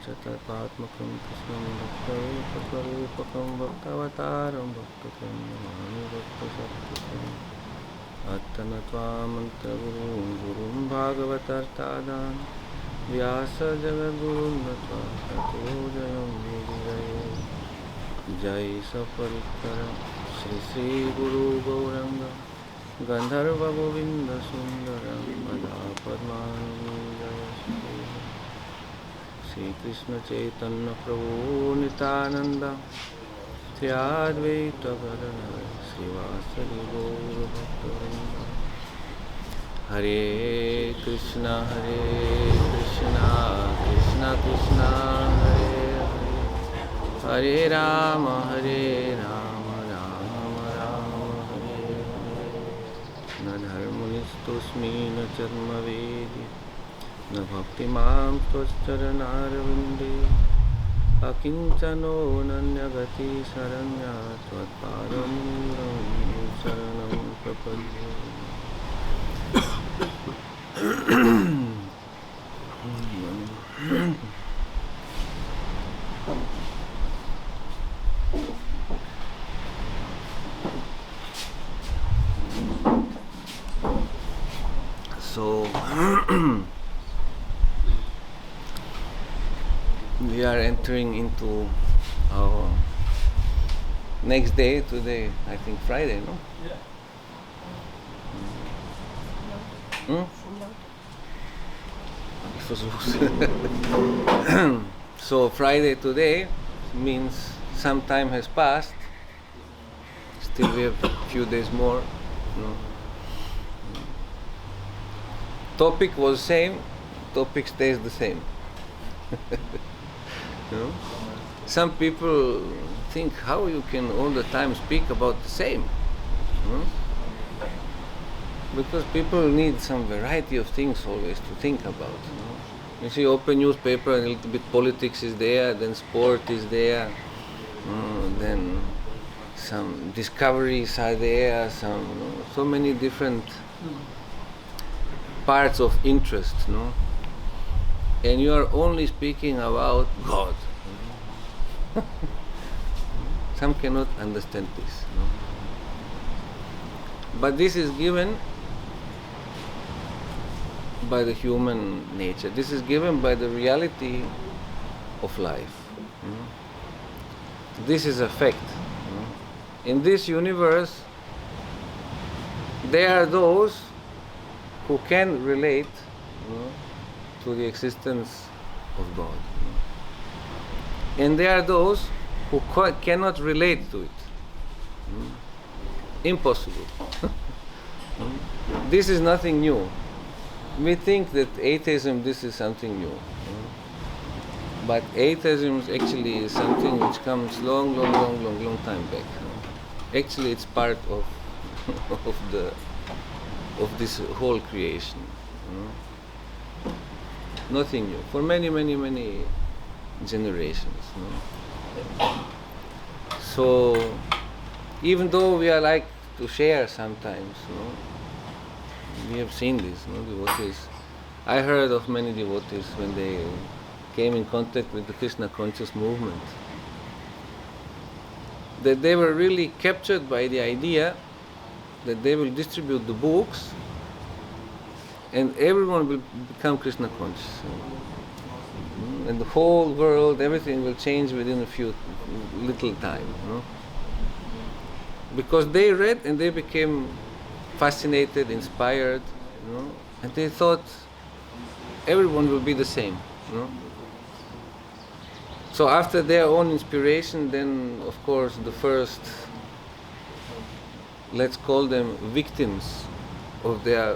Patmakam Krishnam Bhaktarupakarupakam Bhaktavataram Bhaktakam Namami Bhaktasattakam Attanatva Mantra Gurum Bhagavatartadan Vyasa Jagagurun Natva Tato Jayam Vijaye Jai Saparikkara Sri Sri Guru Gauranga Gandharva Govinda Sundaram Madha Padmani Jaya Shri Krishna Chaitanya Prabhu Nityananda Shri Advaita Gadadhar Srivasadi Gaura Bhaktavinda Hare Krishna Krishna Krishna Hare Hare Hare Rama Rama Rama Hare Hare Na dharmunistosmi na charmavedi Na bhakti mam tvaccharanarvinde Akinchano nanyagati saranya Tvatparamudam saranam prapadye So we are entering into our next day today, I think Friday, no? Yeah. So Friday today means some time has passed. Still we have a few days more. No? Topic was same, topic stays the same. No? Some people think how you can all the time speak about the same. No? Because people need some variety of things always to think about. No? You see, open newspaper and a little bit politics is there, then sport is there, then some discoveries are there, so many different parts of interest, no? And you are only speaking about God. Some cannot understand this. No? But this is given by the human nature. This is given by the reality of life. This is a fact. In this universe, there are those who can relate to the existence of God. And there are those who cannot relate to it. Impossible. This is nothing new. We think that atheism, this is something new. But atheism actually is something which comes long time back. Actually, it's part of of this whole creation. Nothing new. For many generations. So, even though we are like to share sometimes, we have seen this, devotees. I heard of many devotees when they came in contact with the Krishna conscious movement, that they were really captured by the idea that they will distribute the books and everyone will become Krishna conscious. And the whole world, everything will change within a few little time. Because they read and they became fascinated, inspired, and they thought everyone will be the same. So after their own inspiration, then of course the first, let's call them victims of their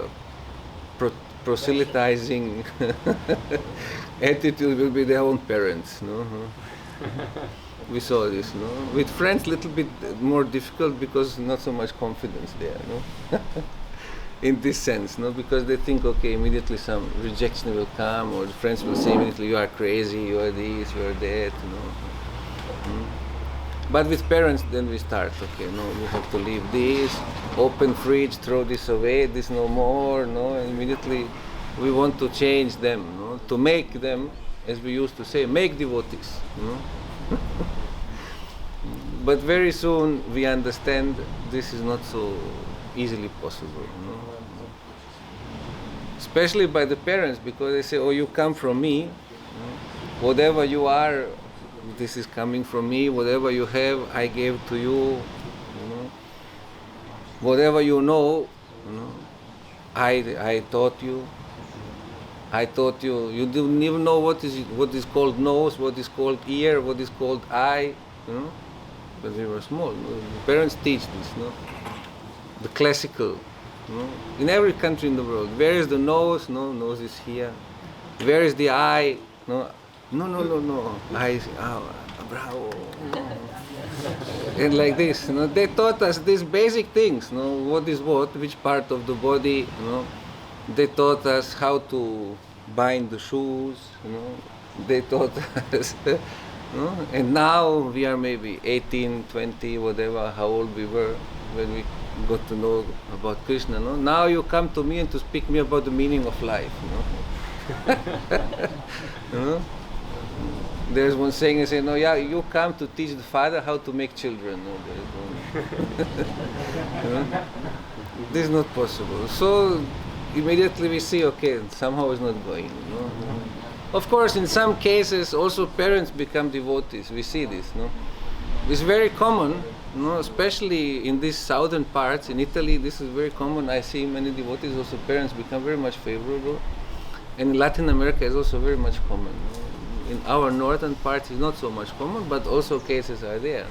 proselytizing attitude will be their own parents. We saw this. With friends, little bit more difficult because not so much confidence there. In this sense, because they think, okay, immediately some rejection will come, or the friends will say immediately, you are crazy, you are this, you are that. But with parents, then we start, okay, no, you have to leave this, open fridge, throw this away, this no more, and immediately we want to change them, to make them as we used to say, make devotees. But very soon we understand this is not so easily possible. Especially by the parents, because they say, oh, you come from me, whatever you are, this is coming from me, whatever you have, I gave to you, whatever you know, I taught you. I taught you. You didn't even know what is called nose, what is called ear, what is called eye, When we were small. Parents teach this, the classical. In every country in the world. Where is the nose? No, nose is here. Where is the eye? No. Eyes, bravo. And like this, they taught us these basic things, what is what, which part of the body, They taught us how to bind the shoes, They taught us, And now we are maybe 18, 20, whatever, how old we were when we got to know about Krishna. Now you come to me and to speak me about the meaning of life. There's one saying, they say, no, yeah, you come to teach the father how to make children. This is not possible. So immediately we see, okay, somehow it's not going. Of course, in some cases, also parents become devotees. We see this. It's very common, especially in these southern parts. In Italy, this is very common. I see many devotees, also parents become very much favorable. And in Latin America, it's also very much common. In our northern part, it's not so much common, but also cases are there.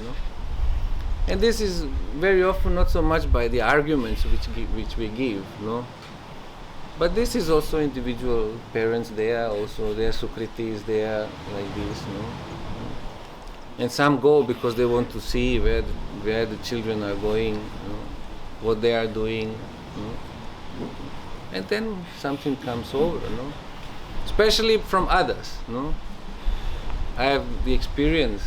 And this is very often not so much by the arguments which we give. But this is also individual parents there, also there are Sukritis there, like this, And some go because they want to see where the children are going, what they are doing, And then something comes over, Especially from others, I have the experience,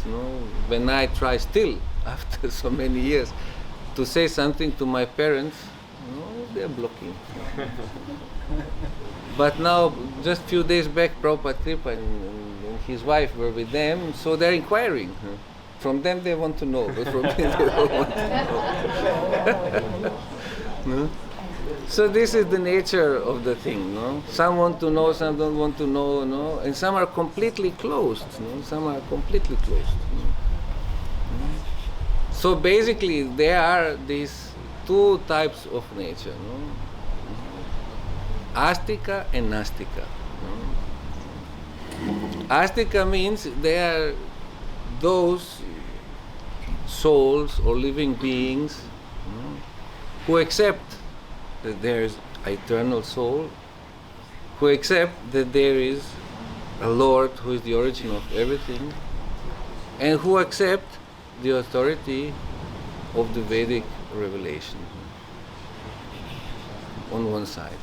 when I try still, after so many years, to say something to my parents, they're blocking. But now, just a few days back, Prabhupada Kripa and his wife were with them, so they're inquiring. From them they want to know, but from me they don't want to know. So this is the nature of the thing. Some want to know, some don't want to know, and some are completely closed. Some are completely closed. So basically, there are these two types of nature. Astika and Nastika. Astika means they are those souls or living beings who accept that there is an eternal soul, who accept that there is a Lord who is the origin of everything, and who accept the authority of the Vedic revelation on one side.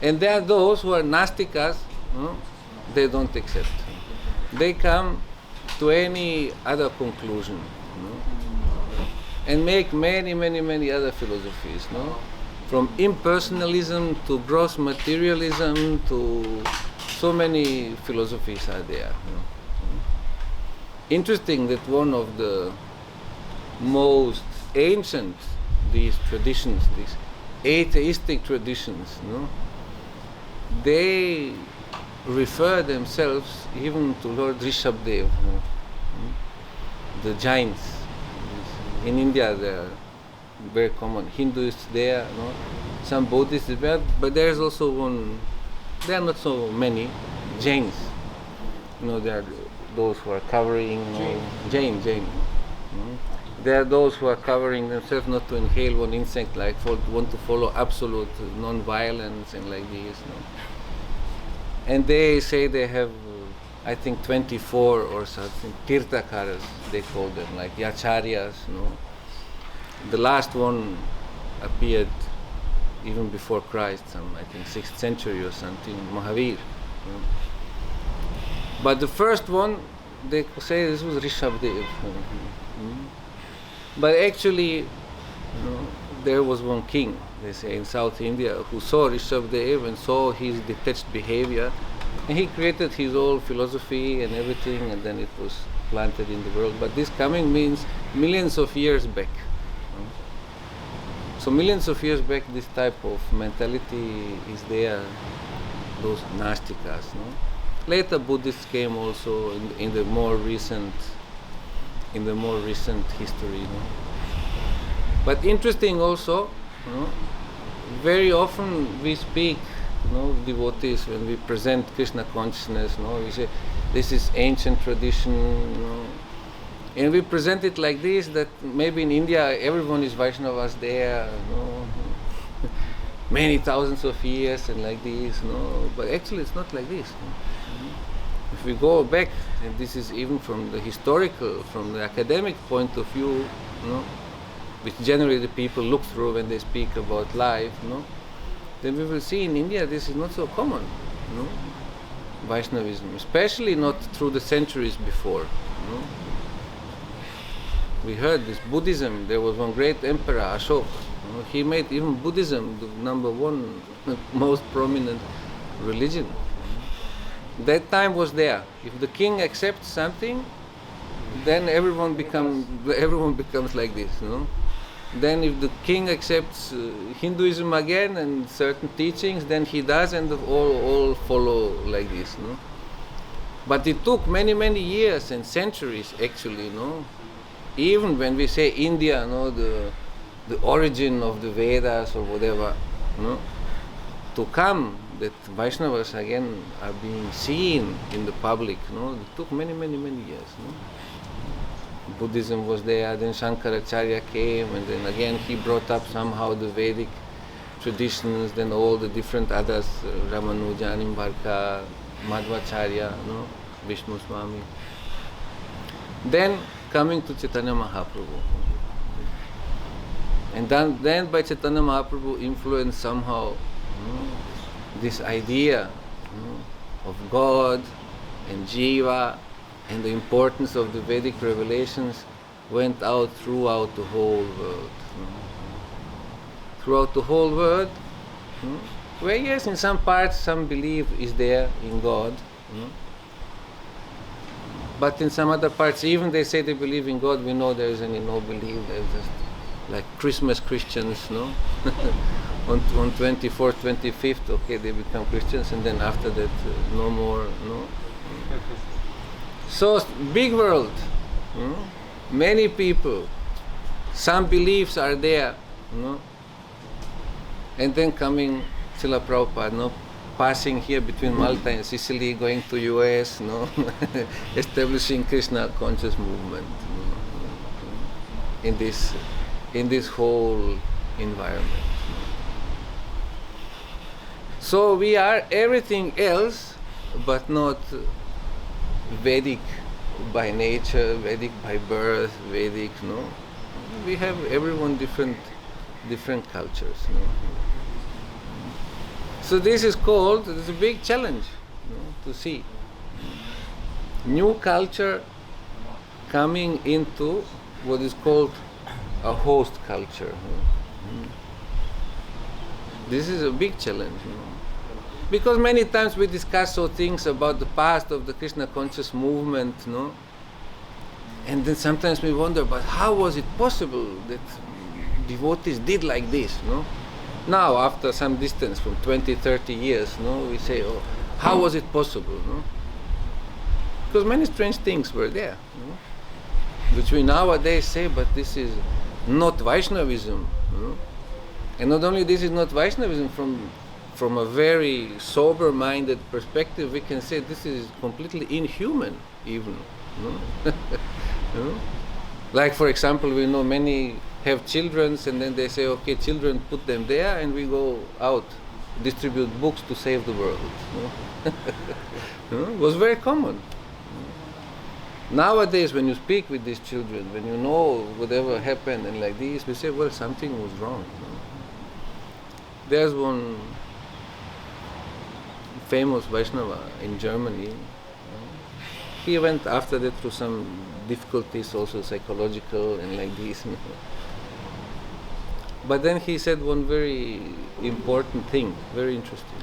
And there are those who are Nastikas, they don't accept. They come to any other conclusion, and make many, many, many other philosophies, from impersonalism to gross materialism to so many philosophies are there. Interesting that one of the most ancient these traditions, these atheistic traditions, they refer themselves even to Lord Rishabdev, the Jains. In India, they are very common. Hindus there, some Buddhists there, but there is also one. There are not so many Jains. There are those who are covering Jain. There are those who are covering themselves not to inhale one insect, want to follow absolute non-violence and like this. And they say they have, I think, 24 or something, Tirthakaras, they call them, like Yacharyas. The last one appeared even before Christ, I think 6th century or something, Mahavir. But the first one, they say this was Rishabdev. But actually, there was one king, they say, in South India, who saw Rishabdev and saw his detached behavior, And he created his whole philosophy and everything, and then it was planted in the world. But this coming means millions of years back. So millions of years back, this type of mentality is there, those nastikas. No? Later, Buddhists came also in the more recent history. No? But interesting also, very often we speak, devotees, when we present Krishna consciousness, we say this is ancient tradition, and we present it like this, that maybe in India everyone is Vaishnavas there, many thousands of years and like this, but actually it's not like this. If we go back, and this is even from the historical, from the academic point of view, which generally the people look through when they speak about life, then we will see in India this is not so common, Vaishnavism, especially not through the centuries before. We heard this Buddhism, there was one great emperor, Ashoka, he made even Buddhism the number one most prominent religion. That time was there. If the king accepts something, then everyone becomes like this. Then if the king accepts Hinduism again and certain teachings, then he does, and all follow like this. But it took many, many years and centuries actually. Even when we say India, the origin of the Vedas or whatever, to come, that Vaishnavas again are being seen in the public, it took many, many, many years. Buddhism was there, then Shankaracharya came, and then again he brought up somehow the Vedic traditions, then all the different others, Ramanuja, Nimbarka, Madhvacharya, Vishnu Swami. Then coming to Chaitanya Mahaprabhu. And then by Chaitanya Mahaprabhu influenced somehow this idea of God and Jiva, and the importance of the Vedic revelations went out throughout the whole world. Throughout the whole world, where yes, in some parts some belief is there in God, but in some other parts, even they say they believe in God, we know there is any no belief, there's just like Christmas Christians, on 24th, 25th, okay, they become Christians, and then after that, no more, So, big world, many people, some beliefs are there, and then coming Srila Prabhupada, passing here between Malta and Sicily, going to US, establishing Krishna conscious movement, in this whole environment. So we are everything else, but not Vedic by nature, Vedic by birth, Vedic, We have everyone different cultures, So this is a big challenge, to see. New culture coming into what is called a host culture. This is a big challenge, because many times we discuss things about the past of the Krishna conscious movement, and then sometimes we wonder, but how was it possible that devotees did like this, Now, after some distance, from 20, 30 years, we say, how was it possible, Because many strange things were there, which we nowadays say, but this is not Vaishnavism, And not only this is not Vaishnavism, from a very sober-minded perspective, we can say this is completely inhuman, even. Like, for example, we know many have children, and then they say, okay, children, put them there, and we go out, distribute books to save the world. It was very common. Nowadays, when you speak with these children, when you know whatever happened and like this, we say, well, something was wrong. There's one famous Vaishnava in Germany. He went after that through some difficulties, also psychological and like this. But then he said one very important thing, very interesting.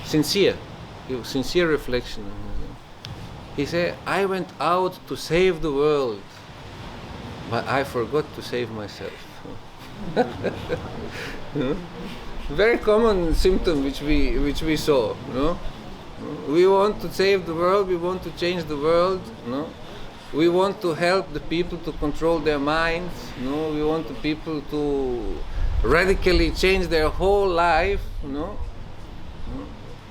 Sincere. sincere reflection. He said, I went out to save the world, but I forgot to save myself. Very common symptom which we saw. No? We want to save the world, we want to change the world. No? We want to help the people to control their minds. No? We want the people to radically change their whole life. No?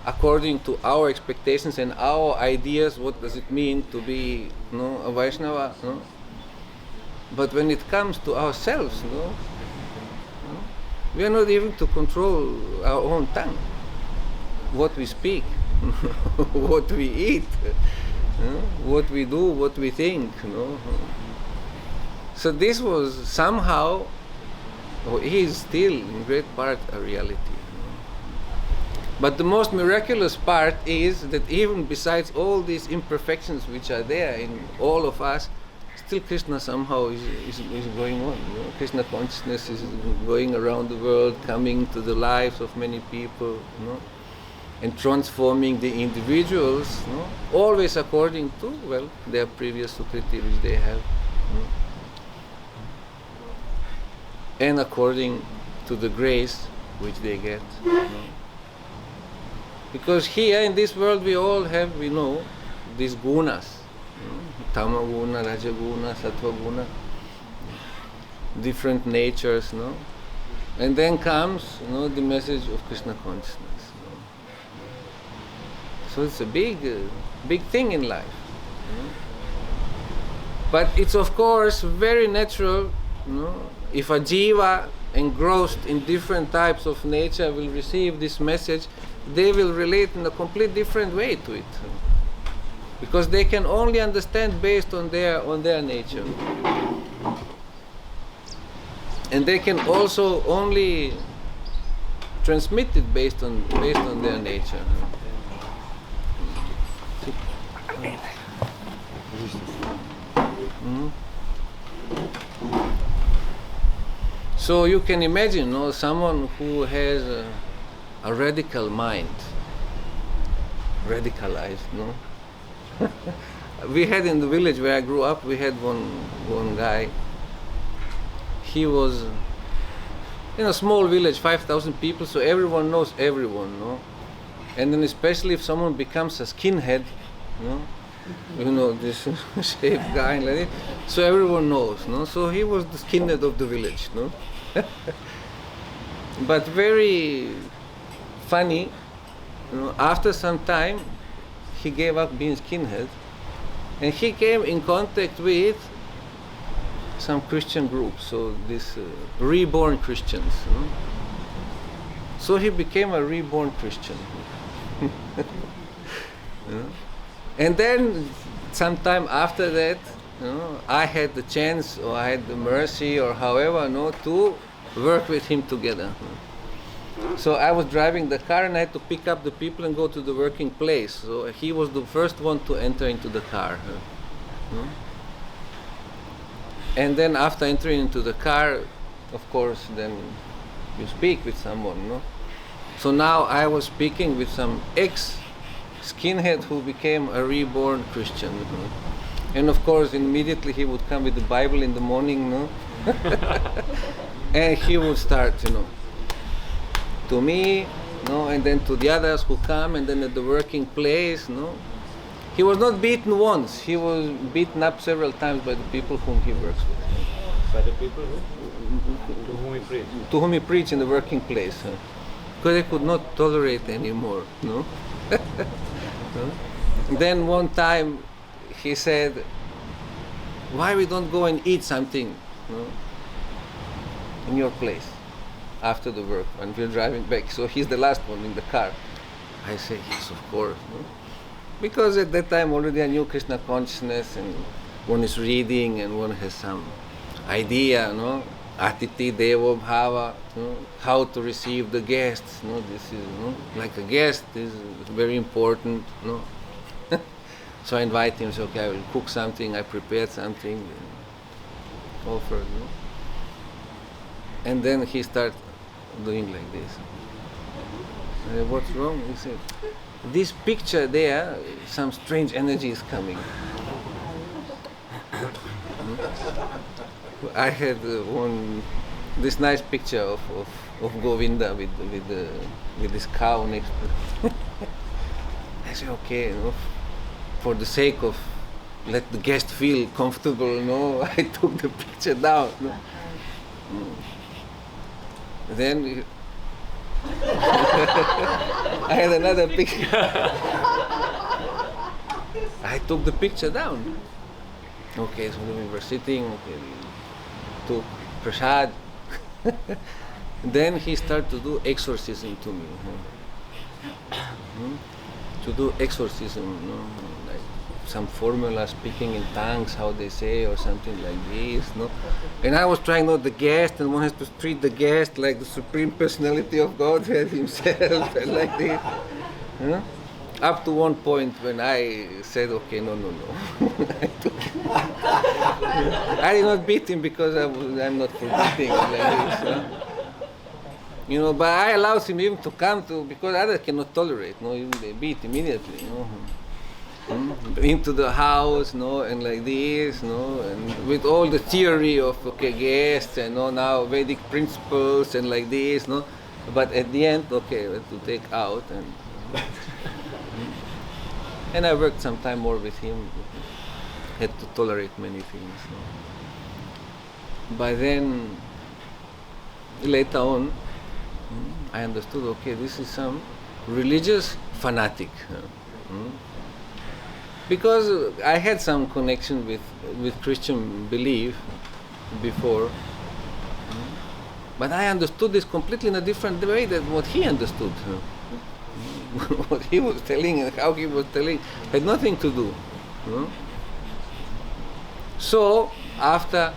According to our expectations and our ideas, what does it mean to be a Vaishnava? No? But when it comes to ourselves, we are not even to control our own tongue, what we speak, what we eat, what we do, what we think. So this was somehow, or is still in great part, a reality. But the most miraculous part is that even besides all these imperfections which are there in all of us, still Krishna somehow is going on. Krishna consciousness is going around the world, coming to the lives of many people, and transforming the individuals, always according to, their previous sukriti which they have, and according to the grace which they get. Because here in this world we all have, we know, these gunas, tama guna, raja guna, sattva guna, different natures, and then comes, the message of Krishna consciousness. So it's a big thing in life. But it's of course very natural, if a jiva engrossed in different types of nature will receive this message, they will relate in a complete different way to it, because they can only understand based on their nature, and they can also only transmit it based on their nature. So you can imagine, someone who has a radical mind, radicalized, We had in the village where I grew up, we had one guy. He was in a small village, 5,000 people, so everyone knows everyone, And then especially if someone becomes a skinhead, this shaved guy like that, so everyone knows, So he was the skinhead of the village, But very funny, after some time, he gave up being skinhead, and he came in contact with some Christian groups, so these reborn Christians. So he became a reborn Christian. And then, sometime after that, I had the chance, or I had the mercy, or however, to work with him together. So I was driving the car and I had to pick up the people and go to the working place. So he was the first one to enter into the car. And then after entering into the car, of course, then you speak with someone. So now I was speaking with some ex-skinhead who became a reborn Christian. And of course, immediately he would come with the Bible in the morning, and he would start, to me, and then to the others who come, and then at the working place, He was not beaten once. He was beaten up several times by the people whom he works with. By the people to whom he preached? To whom he preached in the working place. Because they could not tolerate anymore, Then one time he said, why we don't go and eat something, in your place? After the work, when we're driving back. So he's the last one in the car. I say, yes, of course. Because at that time already I knew Krishna consciousness, and one is reading and one has some idea, Atiti Devo Bhava, how to receive the guests. This is like a guest is very important. So I invite him, say, okay, I will cook something, I prepared something, offer. And then he started doing like this. I said, what's wrong? He said, this picture there, some strange energy is coming. I had this nice picture of Govinda with this cow next to I said, okay, for the sake of let the guest feel comfortable, I took the picture down. Then I had another picture. I took the picture down. Okay, so we were sitting, okay, we took prasad. Then he started to do exorcism to me. To do exorcism, like some formula, speaking in tongues, how they say, or something like this. And I was trying not the guest, and one has to treat the guest like the Supreme Personality of Godhead himself, and like this. Up to one point when I said, okay, no. I did not beat him because I'm not forgetting like this. But I allowed him even to come because others cannot tolerate, even they beat immediately, into the house, and like this, and with all the theory of guests and now Vedic principles and like this, but at the end, we have to take out and I worked some time more with him, had to tolerate many things. But then, later on, I understood, this is some religious fanatic. Because I had some connection with Christian belief before, but I understood this completely in a different way than what he understood. What he was telling and how he was telling had nothing to do. So after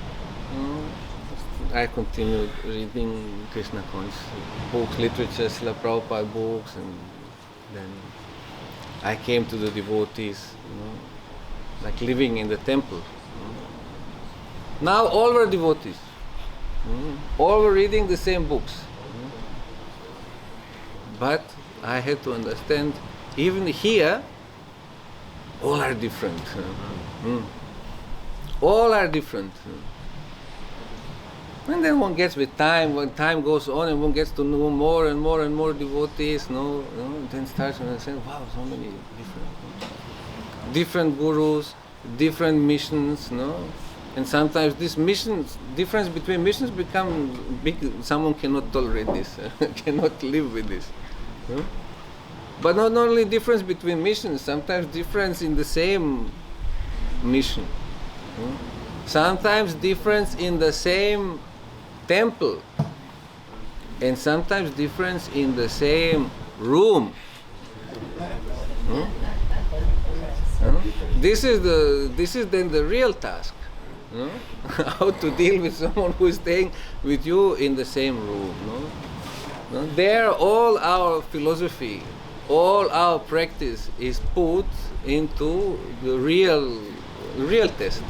I continued reading Krishna conscious books, literature, Srila Prabhupada books, and then I came to the devotees, like living in the temple. Now all were devotees. All were reading the same books. But I had to understand, even here, all are different. All are different. And then one gets with time, when time goes on and one gets to know more and more and more devotees, then starts to understand, wow, so many different gurus, different missions, and sometimes this difference between missions become big. Someone cannot tolerate this, cannot live with this. But not only difference between missions, sometimes difference in the same mission. Sometimes difference in the same temple, and sometimes difference in the same room. This is then the real task. How to deal with someone who is staying with you in the same room. There, all our philosophy, all our practice is put into the real test.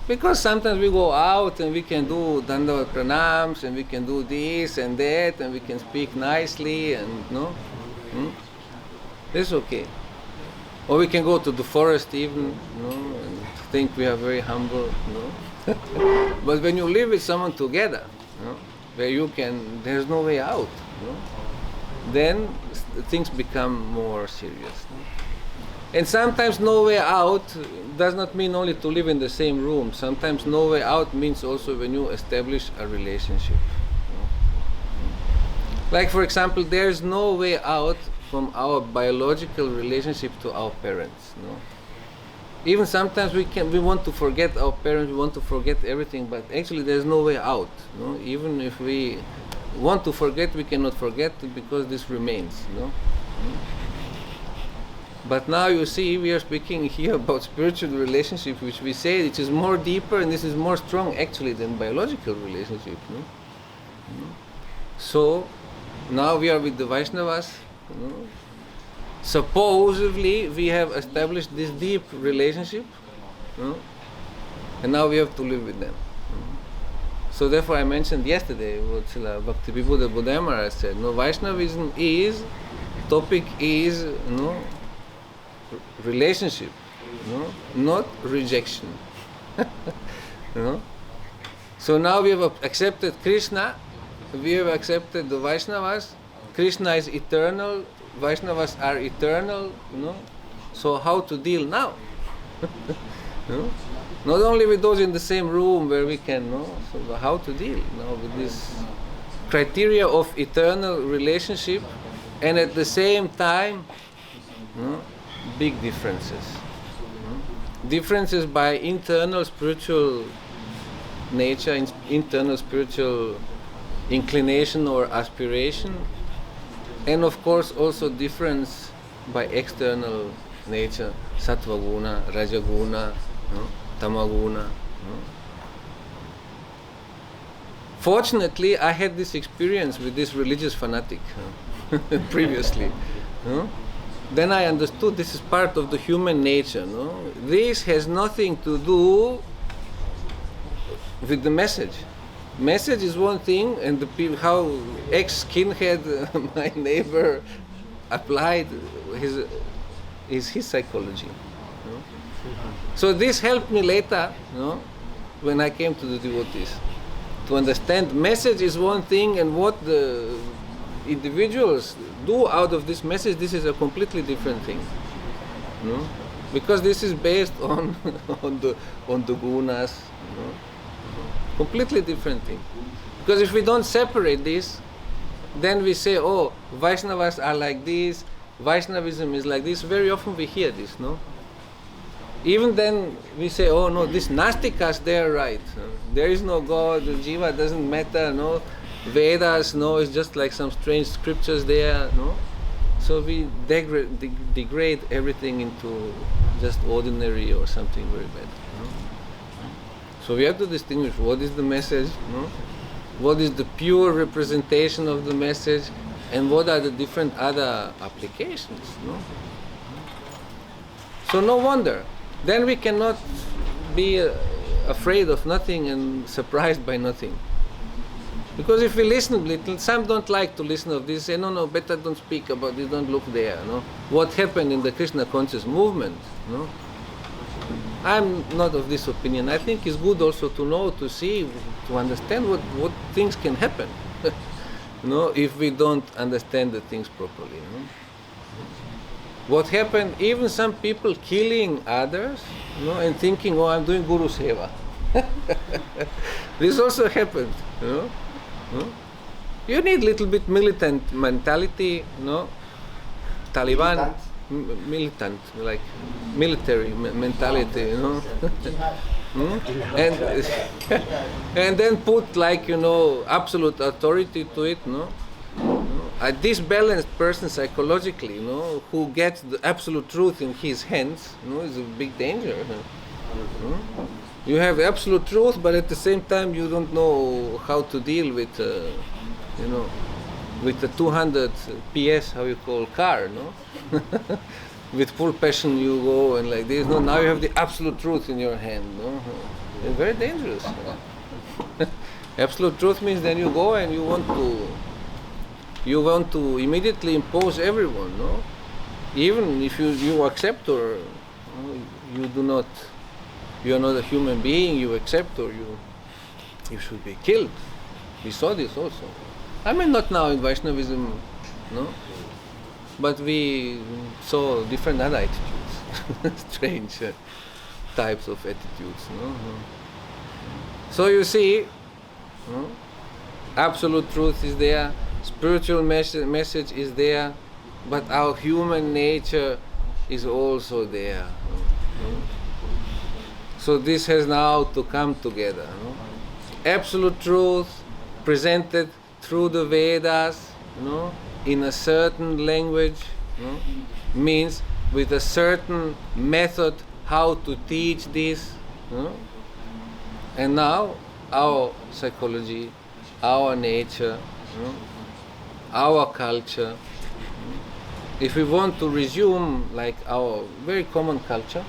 Because sometimes we go out and we can do dandavat pranams and we can do this and that and we can speak nicely and that's okay. Or we can go to the forest even, and think we are very humble, But when you live with someone together, where there's no way out, then things become more serious. And sometimes no way out does not mean only to live in the same room. Sometimes no way out means also when you establish a relationship. Like for example, there's no way out from our biological relationship to our parents. Even sometimes we want to forget our parents, we want to forget everything, but actually there's no way out. Even if we want to forget, we cannot forget because this remains. But now you see, we are speaking here about spiritual relationship, which we say it is more deeper and this is more strong actually than biological relationship. So now we are with the Vaishnavas. Supposedly we have established this deep relationship, and now we have to live with them. So therefore I mentioned yesterday what Srila Bhakti Buddha Maharaj said. Vaishnavism is topic is relationship, not rejection. So now we have accepted Krishna, we have accepted the Vaishnavas. Krishna is eternal, Vaishnavas are eternal. So how to deal now? Not only with those in the same room where we can so how to deal now with this criteria of eternal relationship, and at the same time big differences. Differences by internal spiritual nature, internal spiritual inclination or aspiration, and of course also difference by external nature, sattva guna, rajaguna, tamaguna. Fortunately, I had this experience with this religious fanatic previously. Then I understood this is part of the human nature. This has nothing to do with the message. Message is one thing, and how ex-skinhead, my neighbor, applied his psychology. So this helped me later, when I came to the devotees, to understand message is one thing, and what the individuals do out of this message, this is a completely different thing. Because this is based on the gunas. Completely different thing. Because if we don't separate this, then we say, oh, Vaishnavas are like this, Vaishnavism is like this. Very often we hear this, Even then we say, oh no, these Nastikas, they are right. There is no God, Jiva doesn't matter, Vedas, it's just like some strange scriptures there, So we degrade everything into just ordinary or something very bad. So we have to distinguish what is the message, what is the pure representation of the message, and what are the different other applications. So no wonder. Then we cannot be afraid of nothing and surprised by nothing. Because if we listen little, some don't like to listen of this, say, no, better don't speak about this, don't look there. What happened in the Krishna conscious movement? I'm not of this opinion. I think it's good also to know, to see, to understand what things can happen. If we don't understand the things properly. What happened, even some people killing others, and thinking, oh, I'm doing Guru Seva. This also happened, You need little bit militant mentality, Taliban, militant, like military mentality, and then put like, absolute authority to it, A disbalanced person psychologically, who gets the absolute truth in his hands, is a big danger. You have absolute truth, but at the same time you don't know how to deal with, with the 200 PS, how you call car, With full passion you go and like this. Now you have the absolute truth in your hand. It's very dangerous. Absolute truth means then you go and you want to immediately impose everyone, Even if you accept or you do not, you are not a human being, you accept or you should be killed. We saw this also. I mean, not now in Vaishnavism, but we saw different other attitudes, strange types of attitudes. So you see, absolute truth is there, spiritual message is there, but our human nature is also there. So this has now to come together. Absolute truth presented through the Vedas, in a certain language, means with a certain method how to teach this. And now our psychology, our nature, our culture, if we want to resume like our very common culture,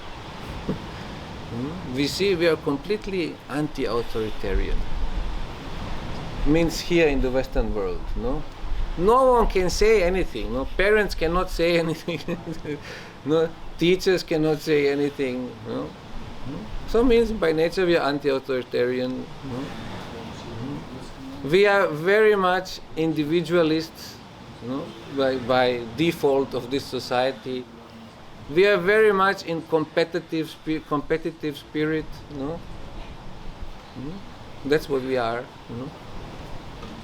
we see we are completely anti-authoritarian. Means here in the Western world, No one can say anything. No, parents cannot say anything. No, teachers cannot say anything. No? So means by nature we are anti-authoritarian. No? We are very much individualists, no? by default of this society. We are very much in competitive spirit. No? That's what we are. No?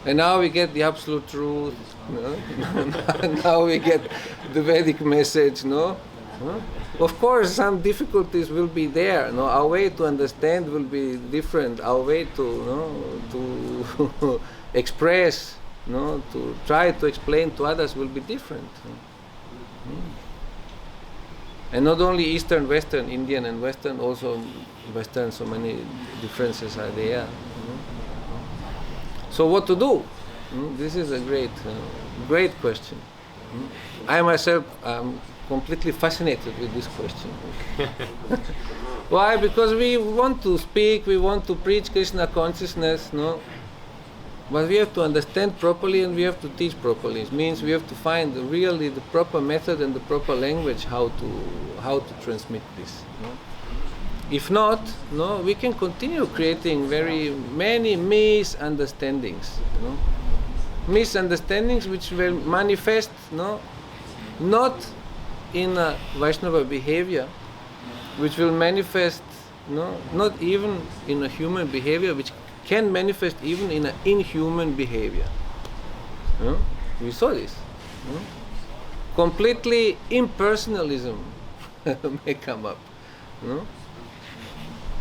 And now we get the absolute truth. No? Now we get the Vedic message. No? Of course, some difficulties will be there. No? Our way to understand will be different. Our way to express, no? To try to explain to others will be different. And not only Eastern, Western, Indian and Western, also Western, so many differences are there. So what to do? This is a great question. I myself am completely fascinated with this question. Why? Because we want to speak, we want to preach Krishna consciousness, no? But we have to understand properly and we have to teach properly. It means we have to find really the proper method and the proper language how to transmit this. No? If not, no, we can continue creating very many misunderstandings. No? Misunderstandings which will manifest, no, not in a Vaishnava behavior, which will manifest, no, not even in a human behavior, which can manifest even in an inhuman behavior. No? We saw this. No? Completely impersonalism may come up. No?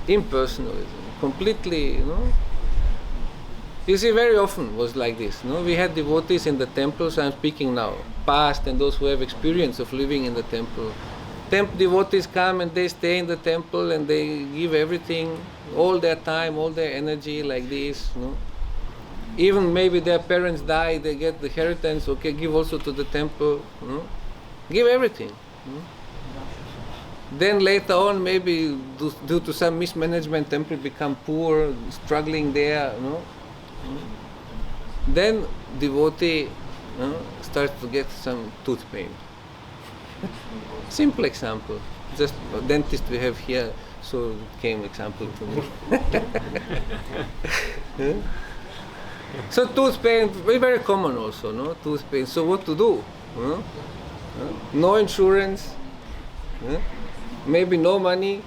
Impersonalism, completely, You see, very often was like this. We had devotees in the temples. I'm speaking now, past and those who have experience of living in the temple. Devotees come and they stay in the temple and they give everything, all their time, all their energy, like this. Even maybe their parents die, they get the inheritance. Okay, give also to the temple. Give everything. Then later on, maybe due to some mismanagement, temple become poor, struggling there. Then devotee starts to get some tooth pain. Simple example. Just a dentist we have here, so it came example to me. So tooth pain, very common also, no? Tooth pain. So what to do? No insurance. Maybe no money.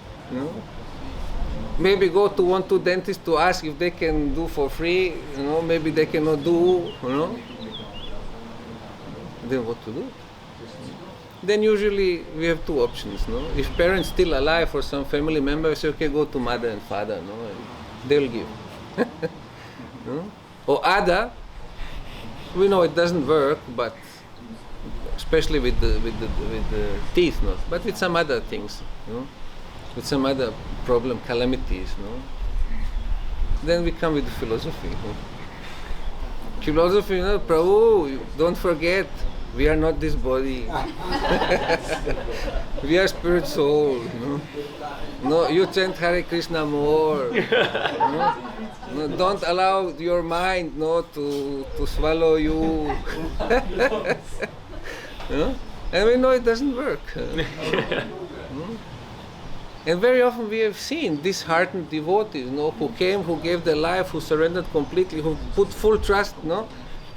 Maybe go to 1-2 dentists to ask if they can do for free. Maybe they cannot do. Then what to do? Then usually we have two options. If parents still alive or some family member, say, okay, go to mother and father. And they'll give. Or other, we know it doesn't work, but especially with the teeth, but with some other things, with some other problem, calamities, Then we come with the philosophy. Philosophy, Prabhu, don't forget, we are not this body. We are spirit soul. No, you chant Hare Krishna more. No, don't allow your mind to swallow you. And we know it doesn't work. And very often we have seen disheartened devotees, who came, who gave their life, who surrendered completely, who put full trust,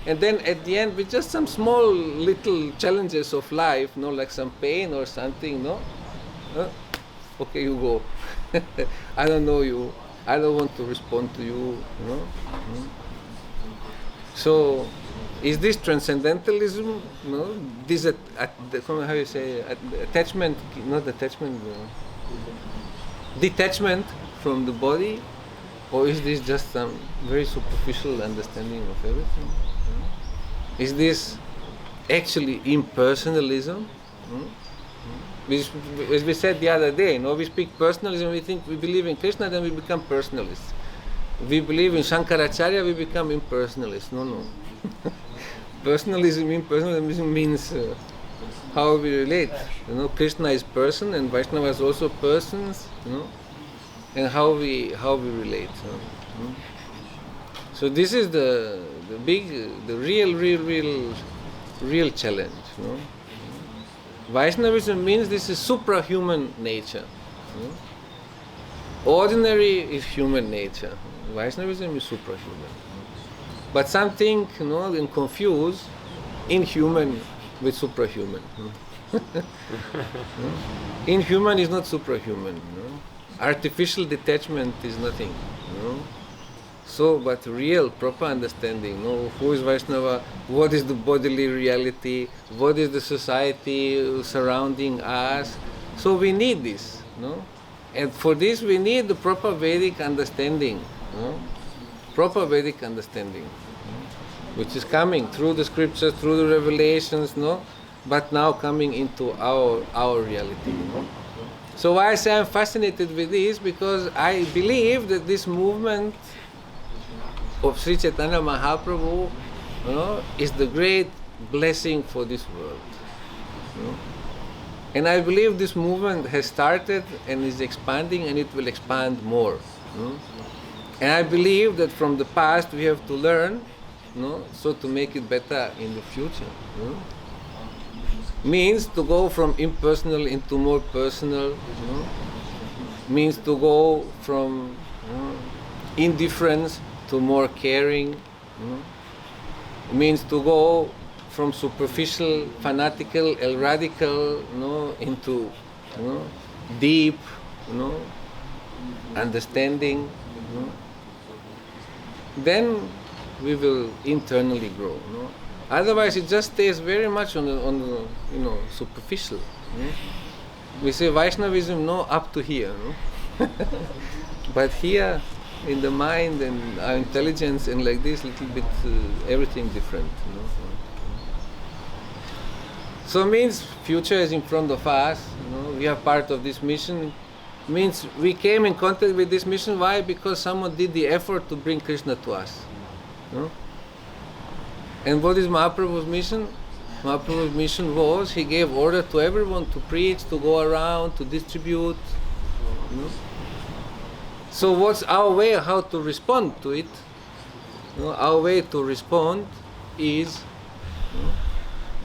and then at the end with just some small little challenges of life, like some pain or something, okay, you go. I don't know you. I don't want to respond to you. So, is this transcendentalism? This how you say attachment? Not attachment. Detachment from the body, or is this just some very superficial understanding of everything? Is this actually impersonalism? As we said the other day, we speak personalism, we think we believe in Krishna, then we become personalists. We believe in Shankaracharya, we become impersonalists. No. Personalism, impersonalism means how we relate. Krishna is person and Vaishnava is also persons, and how we relate. So this is the the real challenge. No? Vaishnavism means this is suprahuman nature. No? Ordinary is human nature. Vaishnavism is suprahuman. But something, and confuse inhuman with suprahuman. Inhuman is not suprahuman. Artificial detachment is nothing. So, but real, proper understanding, who is Vaishnava, what is the bodily reality, what is the society surrounding us. So we need this. And for this we need the proper Vedic understanding. Proper Vedic understanding, which is coming through the scriptures, through the revelations, but now coming into our reality. So why I say I'm fascinated with this, because I believe that this movement of Sri Chaitanya Mahaprabhu is the great blessing for this world. And I believe this movement has started and is expanding, and it will expand more. And I believe that from the past we have to learn, so to make it better in the future. Means to go from impersonal into more personal. Means to go from indifference to more caring. Means to go from superficial, fanatical, and radical, into deep, understanding. Then we will internally grow. Otherwise, it just stays very much on the superficial. We say Vaishnavism, up to here. But here, in the mind and our intelligence, and like this, little bit everything different. So means future is in front of us. We are part of this mission. Means we came in contact with this mission. Why? Because someone did the effort to bring Krishna to us. And what is Mahaprabhu's mission? Mahaprabhu's mission was, he gave order to everyone to preach, to go around, to distribute. So what's our way how to respond to it? Our way to respond is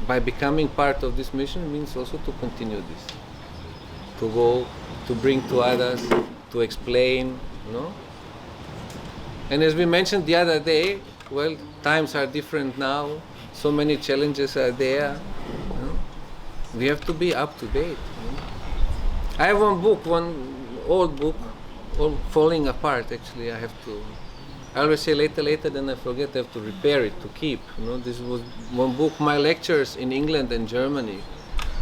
by becoming part of this mission, means also to continue this. To go, to bring to others, to explain. And as we mentioned the other day, well, times are different now, so many challenges are there. We have to be up to date. I have one old book, all falling apart actually. I always say later, then I forget, I have to repair it, to keep. This was one book, my lectures in England and Germany,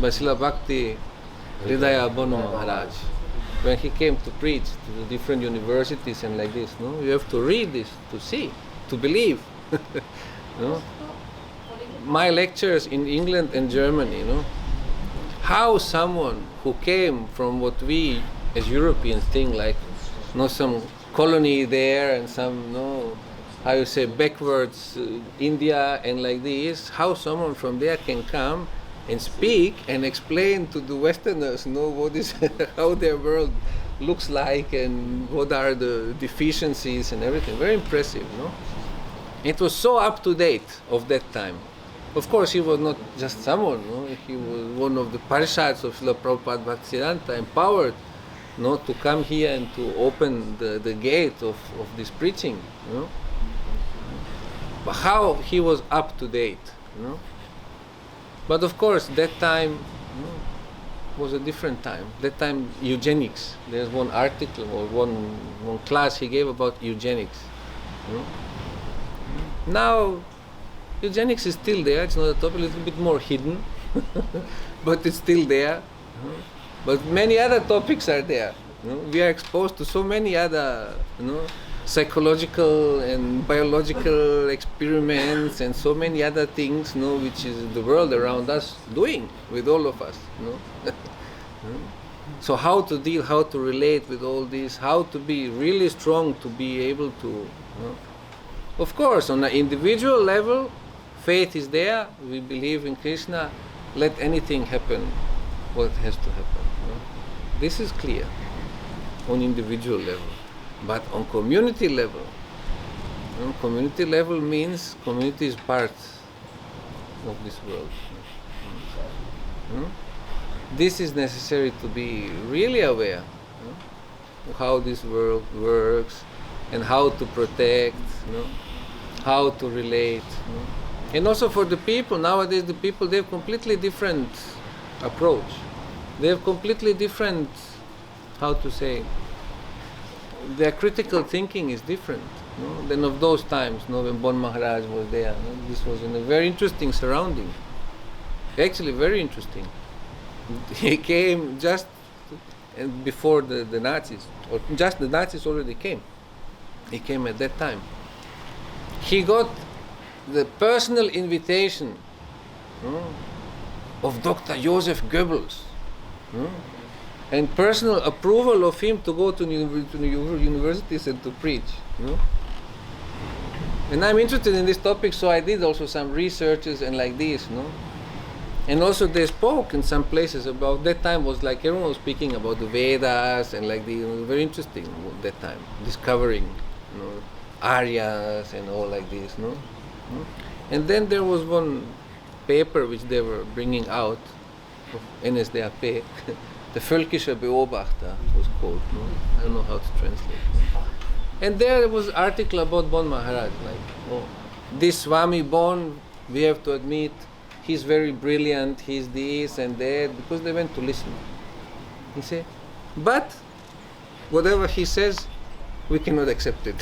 by Srila Bhakti Hridaya Bono Maharaj. When he came to preach to the different universities and like this, you have to read this, to see, to believe. My lectures in England and Germany, how someone who came from what we as Europeans think like, some colony there and some, how you say, backwards India and like this, how someone from there can come and speak and explain to the Westerners, what is how their world looks like and what are the deficiencies and everything. Very impressive, It was so up to date of that time. Of course, he was not just someone, he was one of the parishads of Srila Prabhupada Bhaktisiddhanta, empowered, to come here and to open the gate of this preaching, But how he was up to date, But of course, that time was a different time. That time, eugenics. There's one article or one class he gave about eugenics. Now, eugenics is still there. It's not a topic, a little bit more hidden, but it's still there. But many other topics are there. We are exposed to so many other, psychological and biological experiments and so many other things, which is the world around us doing with all of us. So how to deal, how to relate with all this, how to be really strong to be able to. Of course, on an individual level, faith is there. We believe in Krishna. Let anything happen, what has to happen. This is clear on individual level. But on community level, Community level means community is part of this world. This is necessary to be really aware of how this world works and how to protect, how to relate. And also for the people, nowadays the people, they have completely different approach. They have completely different, how to say, their critical thinking is different than of those times, when Bon Maharaj was there. This was in a very interesting surrounding. Actually, very interesting. He came just before the Nazis, or just the Nazis already came. He came at that time. He got the personal invitation of Dr. Joseph Goebbels, and personal approval of him to go to universities and to preach. And I'm interested in this topic, so I did also some researches and like this. And also they spoke in some places about, that time was like everyone was speaking about the Vedas and like the, very interesting that time, discovering Aryas and all like this. And then there was one paper which they were bringing out of NSDAP, the Völkische Beobachter was called. I don't know how to translate. And there was an article about Bon Maharaj, like, this Swami Bon, we have to admit, he's very brilliant, he's this and that, because they went to listen. He said, but whatever he says, we cannot accept it.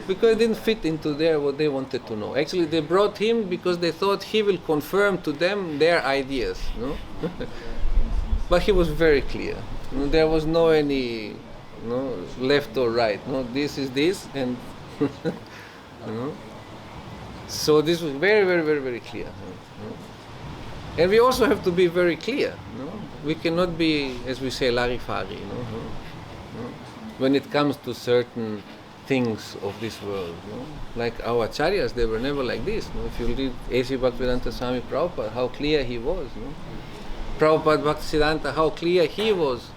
Because it didn't fit into what they wanted to know. Actually, they brought him because they thought he will confirm to them their ideas. But he was very clear. There was no any left or right. This is this, and so this was very, very, very, very clear. And we also have to be very clear. We cannot be, as we say, larifari. When it comes to certain things of this world. Like our acharyas, they were never like this. If you read A.C. Bhaktivedanta Swami Prabhupada, how clear he was. Prabhupada Bhaktisiddhanta, how clear he was.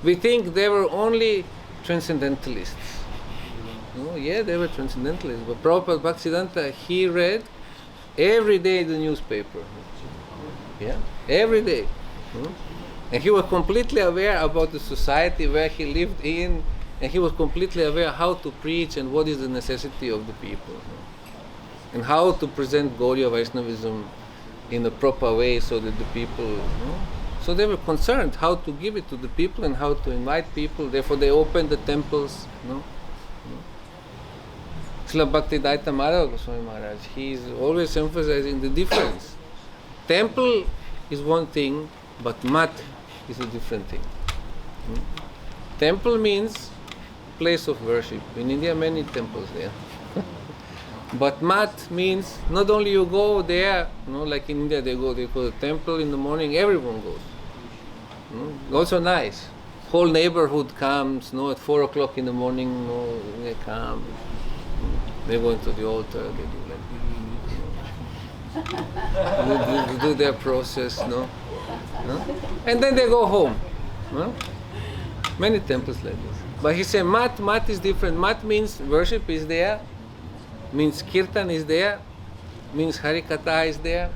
We think they were only transcendentalists. Yeah, they were transcendentalists, but Prabhupada Bhaktisiddhanta, he read every day the newspaper. Yeah, every day. And he was completely aware about the society where he lived in, and he was completely aware how to preach and what is the necessity of the people, and how to present Gaudiya Vaishnavism in a proper way so that the people, so they were concerned how to give it to the people and how to invite people. Therefore, they opened the temples. Srila Bhaktivedanta Madhava Goswami Maharaj, he is always emphasizing the difference. Temple is one thing, but mat is a different thing. Temple means place of worship. In India, many temples there. But mat means not only you go there, like in India they go to the temple in the morning, everyone goes. Also nice. Whole neighborhood comes, at 4 o'clock in the morning, they come. They go into the altar, they do like do their process, and then they go home. Many temples like this. But he said mat is different. Mat means worship is there, means kirtan is there, means harikatha is there,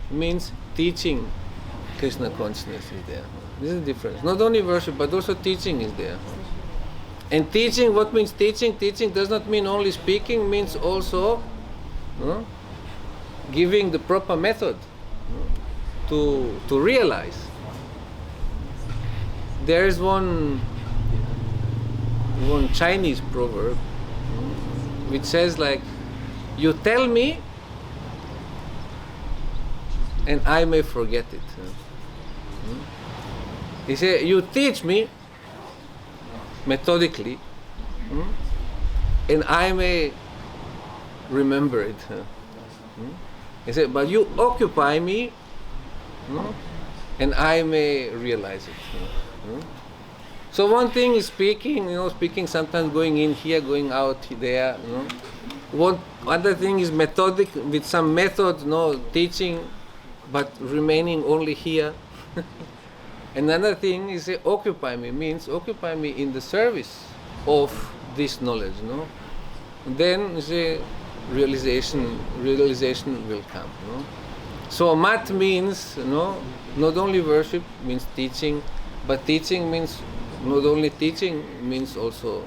means teaching Krishna consciousness is there. This is the difference. Not only worship, but also teaching is there. And teaching, what means teaching? Teaching does not mean only speaking, means also giving the proper method to realize. There is one Chinese proverb which says like, you tell me and I may forget it. He said, you teach me methodically and I may remember it. He said, but you occupy me and I may realize it. So one thing is speaking, speaking sometimes going in here, going out there. One other thing is methodic, with some method, teaching, but remaining only here. Another thing is occupy me, means occupy me in the service of this knowledge, no? Then the realization will come, no? So mat means, no, not only worship, means teaching, but teaching means not only teaching, means also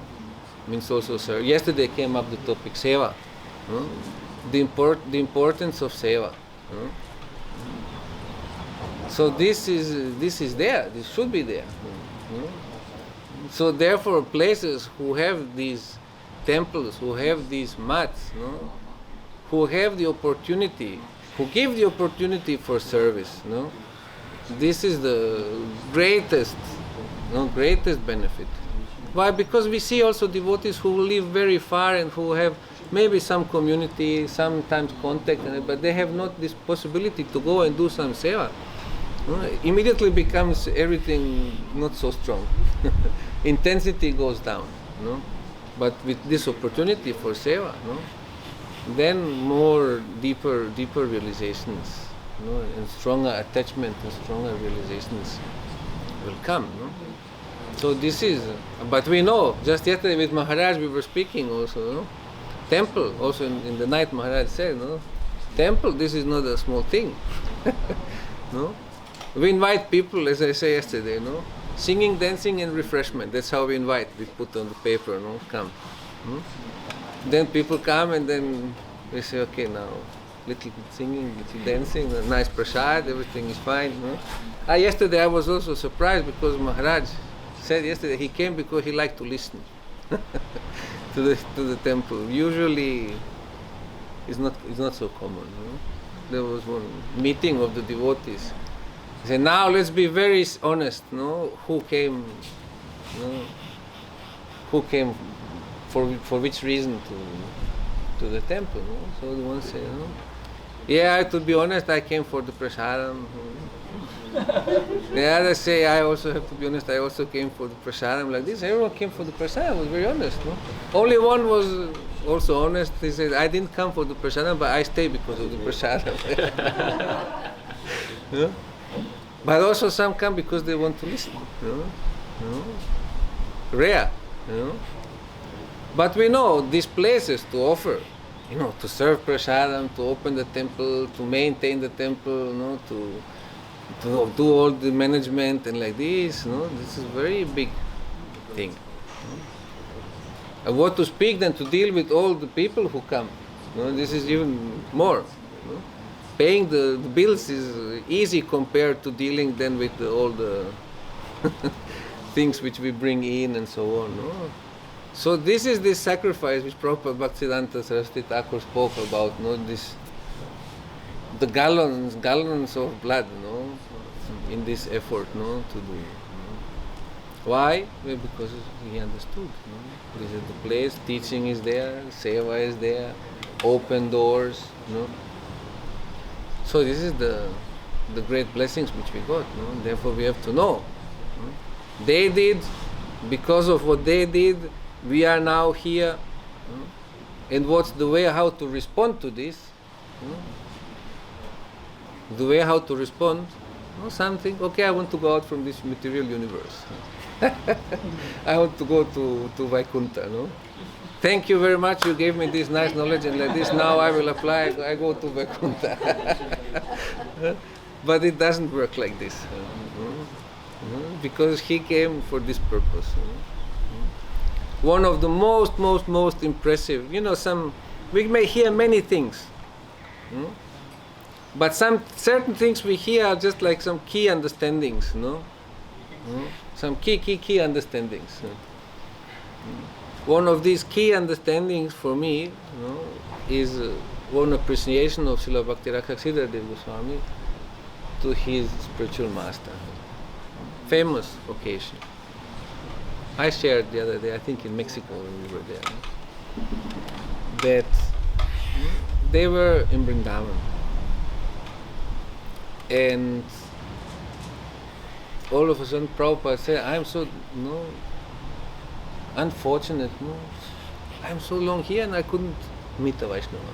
service. Yesterday came up the topic seva, no? The importance of seva, no? So this is there. This should be there. No? So therefore, places who have these temples, who have these mats, no? Who have the opportunity, who give the opportunity for service, no? This is the greatest benefit. Why? Because we see also devotees who live very far and who have maybe some community, sometimes contact, but they have not this possibility to go and do some seva. No? Immediately becomes everything not so strong. Intensity goes down. No? But with this opportunity for seva, no? Then more deeper realizations, no? And stronger attachment and stronger realizations will come. No? So this is, but we know, just yesterday with Maharaj we were speaking also, no? Temple, also in the night Maharaj said, no? Temple, this is not a small thing. No? We invite people, as I say yesterday, no? Singing, dancing and refreshment, that's how we invite, we put on the paper, no? Come. Then people come and then we say, okay, now, little singing, little dancing, a nice prasad, everything is fine, no? Yesterday I was also surprised because Maharaj said yesterday he came because he liked to listen to the temple. Usually it's not so common. No? There was one meeting of the devotees. He said, now let's be very honest, no? Who came, no? Who came for which reason to the temple? No? So the one said, no? Yeah, to be honest, I came for the prasadam. The others say, I also have to be honest, I also came for the prasadam. Like this, everyone came for the prasadam, was very honest. No? Only one was also honest, he said, I didn't come for the prasadam, but I stay because of the prasadam. No? But also some come because they want to listen. No? No? Rare. No? But we know these places to offer, to serve prasadam, to open the temple, to maintain the temple, to do all the management and like this, this is a very big thing. And what to speak then to deal with all the people who come. This is even more. Paying the bills is easy compared to dealing then with all the things which we bring in and so on. So this is this sacrifice which Prabhupada Bhaktisiddhanta Saraswati Thakur spoke about, this, the gallons of blood, in this effort, to do. Why? Well, because he understood. This is the place, teaching is there, seva is there, open doors. So this is the great blessings which we got. Therefore we have to know. They did, because of what they did, we are now here. And what's the way how to respond to this? The way how to respond, something, okay, I want to go out from this material universe. I want to go to Vaikuntha, Thank you very much, you gave me this nice knowledge and like this, now I will apply, I go to Vaikuntha. But it doesn't work like this. Because he came for this purpose. One of the most impressive, we may hear many things. But some certain things we hear are just like some key understandings, some key understandings. One of these key understandings for me, is one appreciation of Srila Bhakti Rakshaka Goswami to his spiritual master. Famous occasion. I shared the other day, I think in Mexico when we were there, that they were in Vrindavan. And all of a sudden Prabhupada said, I'm so unfortunate, I'm so long here and I couldn't meet a Vaishnava.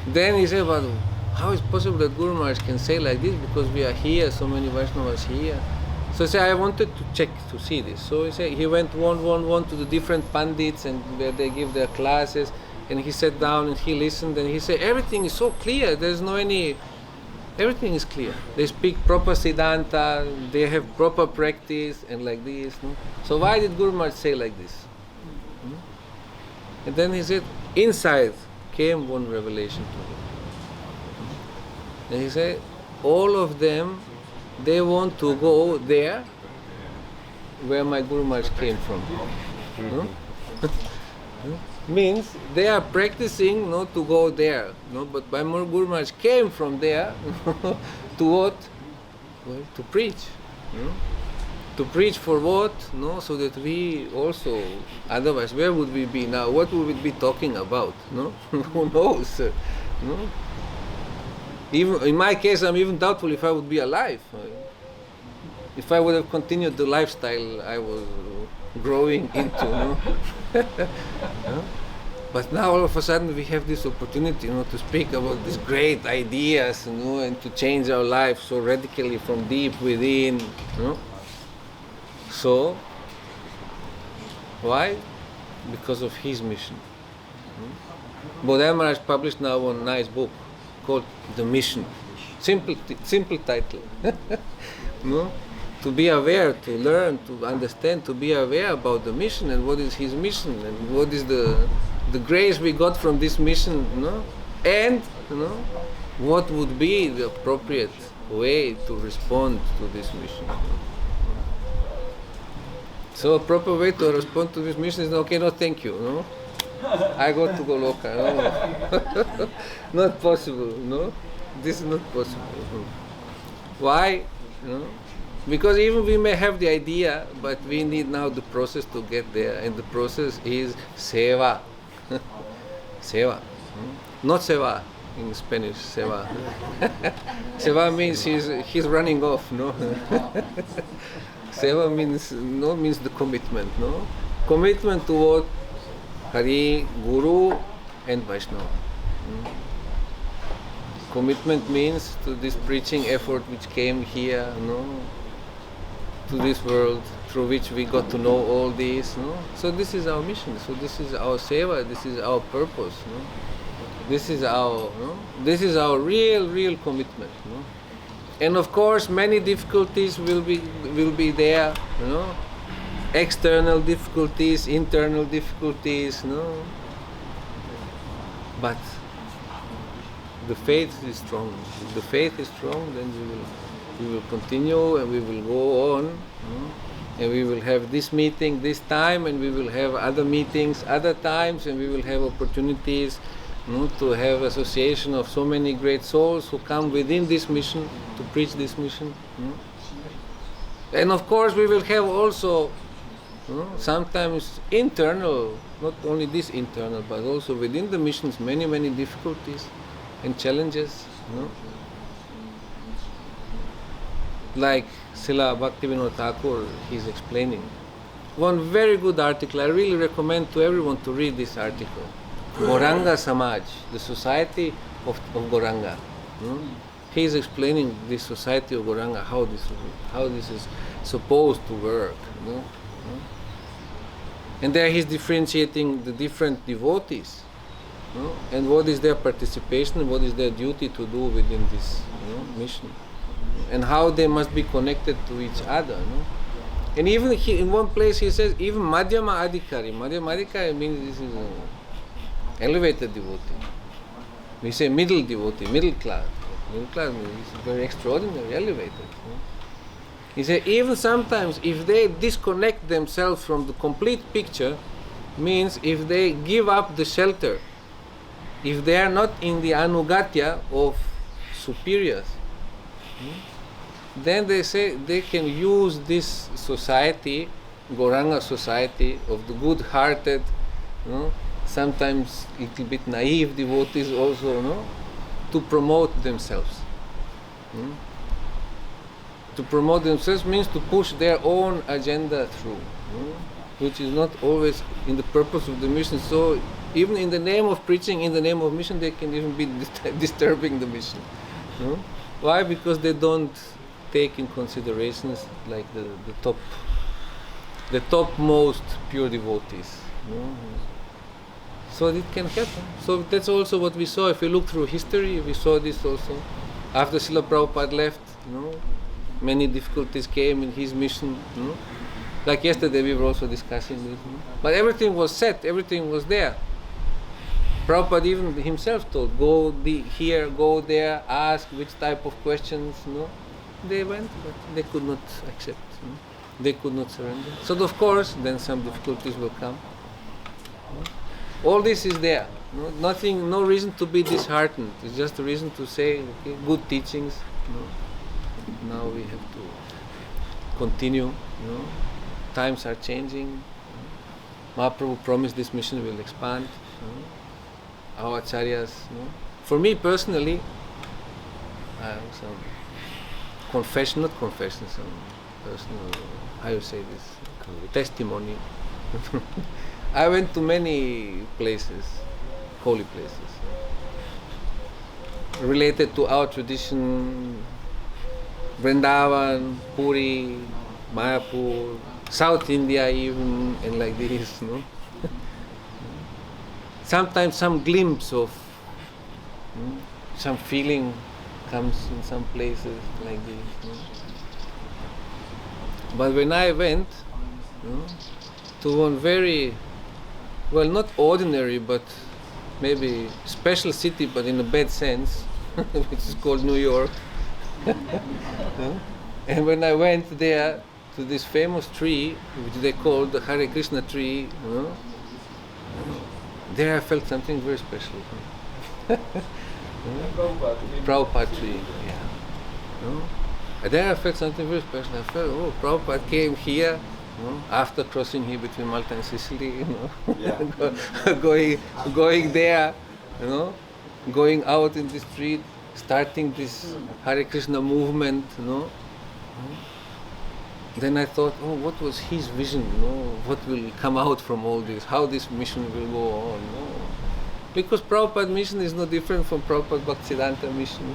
Then he said, how is it possible that Guru Maharaj can say like this, because we are here, so many Vaishnavas here, So he said, I wanted to check to see this. So he said he went one to the different pandits and where they give their classes, and he sat down and he listened and he said everything is so clear. There's no any. Everything is clear. They speak proper Siddhanta, they have proper practice and like this. No? So why did Guru Maharaj say like this? And then he said, inside came one revelation to him. And he said, all of them, they want to go there where my Guru Maharaj came from. No? Means they are practicing not to go there, no, but my Guru Maharaj came from there to what? Well, to preach. No? To preach for what? No, so that we also, otherwise where would we be now? What would we be talking about? No? Who knows? No? Even in my case, I'm even doubtful if I would be alive. If I would have continued the lifestyle I was growing into, no? But now all of a sudden we have this opportunity, to speak about these great ideas, and to change our life so radically from deep within, So, why? Because of his mission. Bodhaya Maharaj published now a nice book called The Mission. Simple title. No? To be aware, to learn, to understand, to be aware about the mission and what is his mission and what is the grace we got from this mission, and what would be the appropriate way to respond to this mission. So a proper way to respond to this mission is okay, no thank you, I got to Goloka, not possible, this is not possible. Why? Because even we may have the idea, but we need now the process to get there, and the process is seva. Seva. Not seva in Spanish, seva. Seva means he's running off, Seva means the commitment, Commitment to what? Hari, Guru and Vaishnava. Commitment means to this preaching effort which came here, to this world through which we got to know all this. So this is our mission. So this is our seva. This is our purpose. This is our real commitment. And of course, many difficulties will be there. External difficulties, internal difficulties. But the faith is strong. If the faith is strong, then we will continue and we will go on, and we will have this meeting this time, and we will have other meetings other times, and we will have opportunities to have association of so many great souls who come within this mission to preach this mission. And of course we will have also sometimes internal, not only this internal, but also within the missions many difficulties and challenges. Like Srila Bhaktivinoda Thakur, he's explaining. One very good article, I really recommend to everyone to read this article. Gauranga Samaj, the society of Gauranga. He's explaining this society of Gauranga, how this is supposed to work. And there he's differentiating the different devotees, and what is their participation and what is their duty to do within this mission, and how they must be connected to each other. And even in one place he says, even Madhyama Adhikari. Madhyama Adhikari means this is an elevated devotee. We say middle devotee, middle class. Middle class means very extraordinary, elevated. He said even sometimes if they disconnect themselves from the complete picture, means if they give up the shelter, if they are not in the anugatya of superiors, then they say they can use this society, Gauranga society, of the good-hearted, sometimes a little bit naive devotees also, to promote themselves. To promote themselves means to push their own agenda through, which is not always in the purpose of the mission. So even in the name of preaching, in the name of mission, they can even be disturbing the mission. Why? Because they don't take in considerations like the topmost pure devotees. So it can happen. So that's also what we saw. If we look through history, we saw this also. After Srila Prabhupada left, many difficulties came in his mission. Like yesterday we were also discussing this. But everything was set, everything was there. Prabhupada even himself told, go here, go there, ask which type of questions. They went, but they could not accept. They could not surrender. So of course, then some difficulties will come. All this is there. Nothing, no reason to be disheartened. It's just a reason to say, okay, good teachings. Now we have to continue. Times are changing. Mahaprabhu promised this mission will expand. Our acharyas. For me personally, I have some confession, not confession, some personal, how you say this, testimony. I went to many places, holy places, related to our tradition, Vrindavan, Puri, Mayapur, South India even, and like this, Sometimes some glimpse of some feeling comes in some places like this. But when I went to one very, well, not ordinary, but maybe special city, but in a bad sense, which is called New York. And when I went there to this famous tree, which they call the Hare Krishna tree, there I felt something very special. Prabhupada tree, yeah. There I felt something very special. I felt, Prabhupada came here, after crossing here between Malta and Sicily, going there, going out in the street, starting this Hare Krishna movement, Then I thought, what was his vision? What will come out from all this? How this mission will go on? Because Prabhupada mission is no different from Prabhupada Bhaktisiddhanta mission.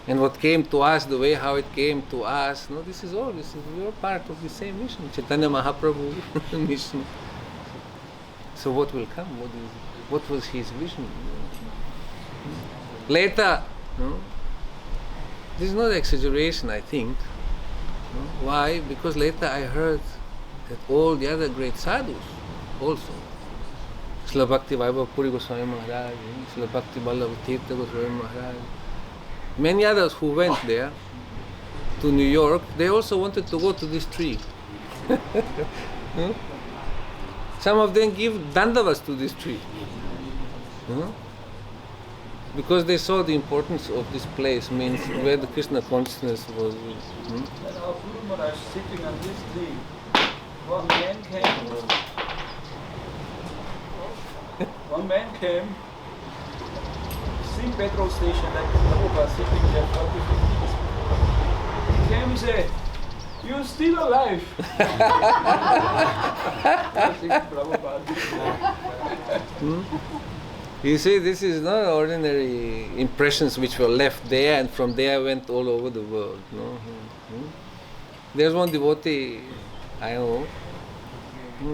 And what came to us, the way how it came to us, this is we are part of the same mission, Chaitanya Mahaprabhu mission. So what will come? What was his vision? Later, this is not exaggeration, I think. Why? Because later I heard that all the other great sadhus also, Srila Bhakti Vaibhav Puri Goswami Maharaj, Srila Bhakti Vallabha Tirtha Goswami Maharaj, many others who went there to New York, they also wanted to go to this tree. Some of them give dandavas to this tree. Because they saw the importance of this place, means where the Krishna consciousness was. And our Guru Maharaj sitting on this tree, one man came, St. Pedro station, like Prabhupada sitting there 40, 50 years. He came and said, "You're still alive." You see, this is not ordinary impressions which were left there and from there went all over the world. There's one devotee I know,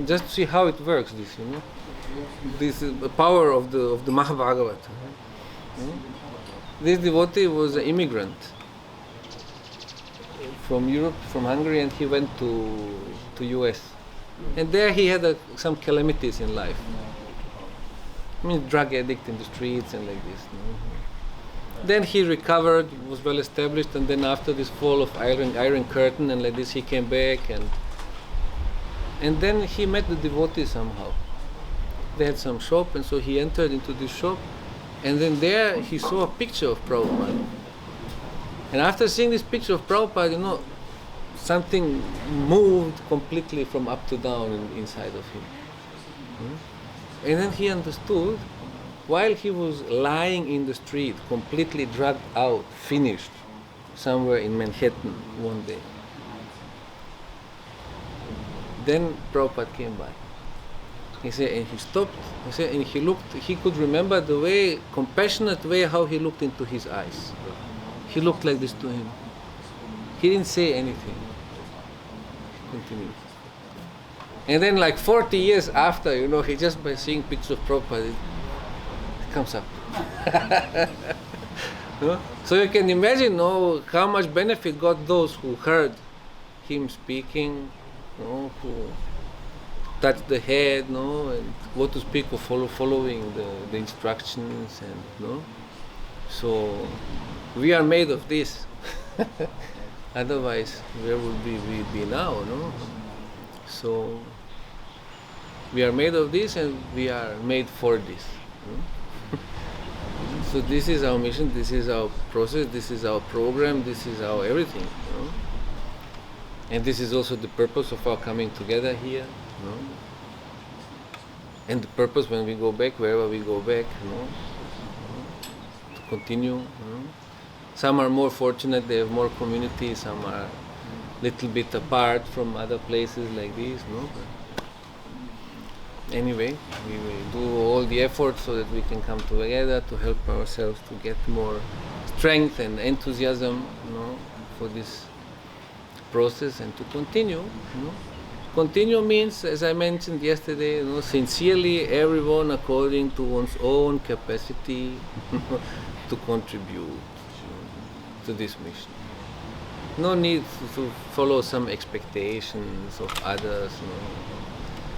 just to see how it works, this is the power of the Mahabhagavata. This devotee was an immigrant from Europe, from Hungary, and he went to US. And there he had some calamities in life. Drug addict in the streets and like this. Then he recovered, was well established, and then after this fall of Iron Curtain and like this, he came back and then he met the devotees somehow. They had some shop, and so he entered into this shop, and then there he saw a picture of Prabhupada. And after seeing this picture of Prabhupada, something moved completely from up to down inside of him. And then he understood, while he was lying in the street, completely drugged out, finished, somewhere in Manhattan one day. Then Prabhupada came by. He said, and he stopped, he said, and he looked, he could remember the way, compassionate way how he looked into his eyes. He looked like this to him. He didn't say anything. Continued. And then like 40 years after, he just by seeing pictures of Prabhupada, it comes up. No? So you can imagine how much benefit got those who heard him speaking, who touched the head, and what to speak of following the instructions, and So we are made of this. Otherwise, where would we be now? So we are made of this, and we are made for this. So this is our mission, this is our process, this is our program, this is our everything. And this is also the purpose of our coming together here. And the purpose when we go back, wherever we go back, to continue. Some are more fortunate, they have more community, some are a little bit apart from other places like this. Anyway, we will do all the effort so that we can come together to help ourselves to get more strength and enthusiasm, for this process, and to continue. Continue means, as I mentioned yesterday, sincerely, everyone according to one's own capacity to contribute to this mission. No need to follow some expectations of others.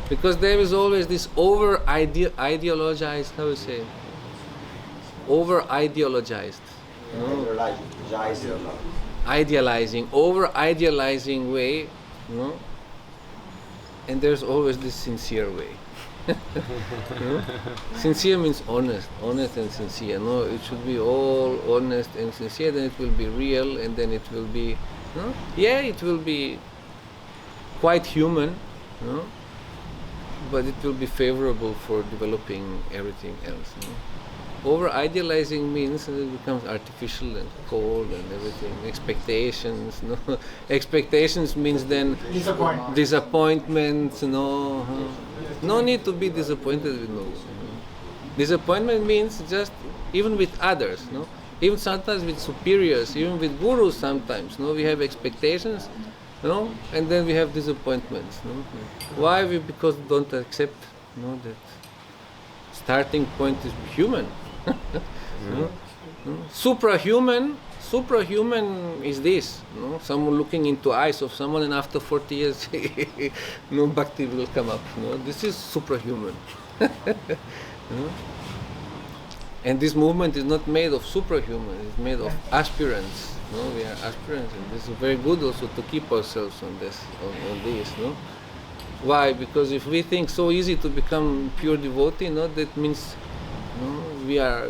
Because there is always this over-ideologized, how you say, over-ideologized, over-idealizing way, and there's always this sincere way. Sincere means honest and sincere. It should be all honest and sincere, then it will be real, and then it will be, it will be quite human, but it will be favorable for developing everything else. Over-idealizing means it becomes artificial and cold and everything. Expectations, Expectations means then disappointments, No need to be disappointed with Disappointment means just, even with others, Even sometimes with superiors, even with gurus sometimes, we have expectations, and then we have disappointments. Why? Because we don't accept that starting point is human. Suprahuman is this. Someone looking into eyes of someone, and after 40 years, Bhakti will come up. This is suprahuman. And this movement is not made of suprahuman, it's made of aspirants. We are aspirants, and this is very good also to keep ourselves on this. Why? Because if we think so easy to become pure devotee, that means we are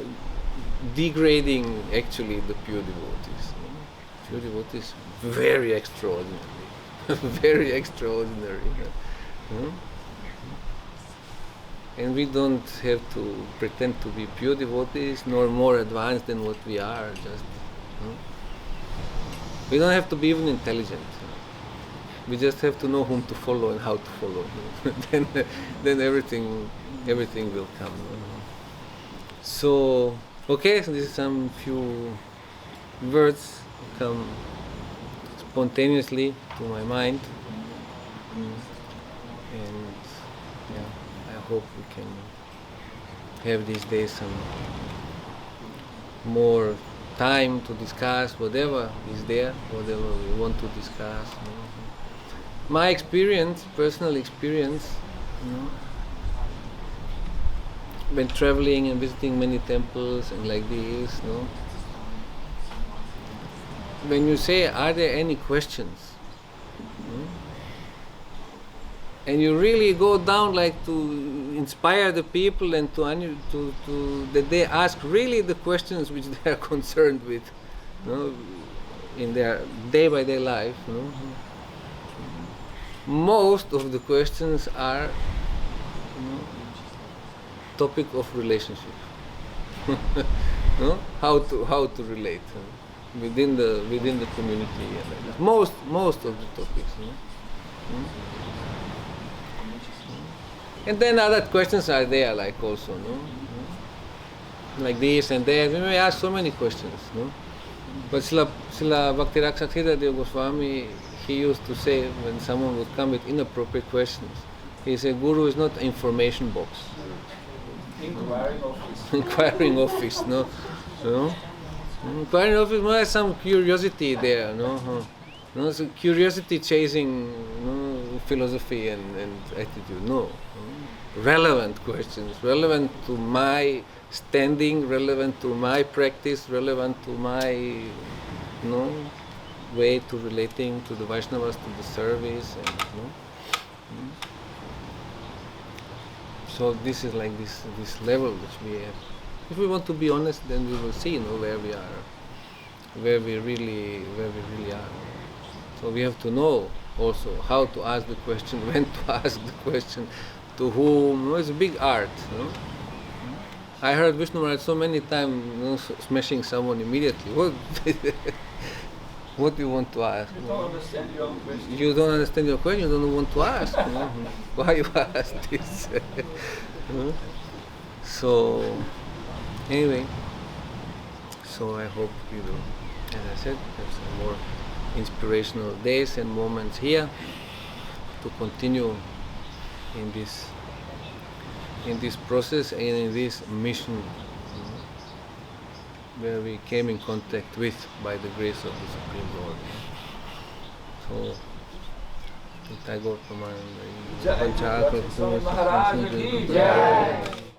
degrading actually the pure devotees. Pure devotees, very extraordinary, very extraordinary. And we don't have to pretend to be pure devotees, nor more advanced than what we are. Just we don't have to be even intelligent. We just have to know whom to follow and how to follow. then everything will come. So, okay, so this is some few words come spontaneously to my mind, and I hope we can have these days some more time to discuss whatever is there, whatever we want to discuss. My experience, personal experience, when traveling and visiting many temples and like this, when you say, are there any questions? And you really go down like to inspire the people and to that they ask really the questions which they are concerned with, in their day-by-day life. Most of the questions are topic of relationship. How to relate within the community. Most of the topics. And then other questions are there, like also, like this and that. We may ask so many questions, But Srila Bhakti Rakschaka Goswami, he used to say when someone would come with inappropriate questions, he said, Guru is not an information box. Inquiring office. Inquiring office, no? No? Inquiring office, well, some curiosity there, no? No, so curiosity chasing philosophy and attitude, no. Relevant questions, relevant to my standing, relevant to my practice, relevant to my way to relating to the Vaishnavas, to the service. And, So this is like this level which we have. If we want to be honest, then we will see where we are, where we really are. So we have to know also how to ask the question, when to ask the question, to whom. It's a big art. I heard Vishnu Maharaj so many times smashing someone immediately. What do you want to ask? You don't understand your own question. You don't understand your question, you don't want to ask. Why you ask this? So, anyway, so I hope you will, as I said, have some more inspirational days and moments here to continue in this process and in this mission where we came in contact with by the grace of the Supreme Lord. So, Gourpremanande, Jai Svami Maharaja ki Jai.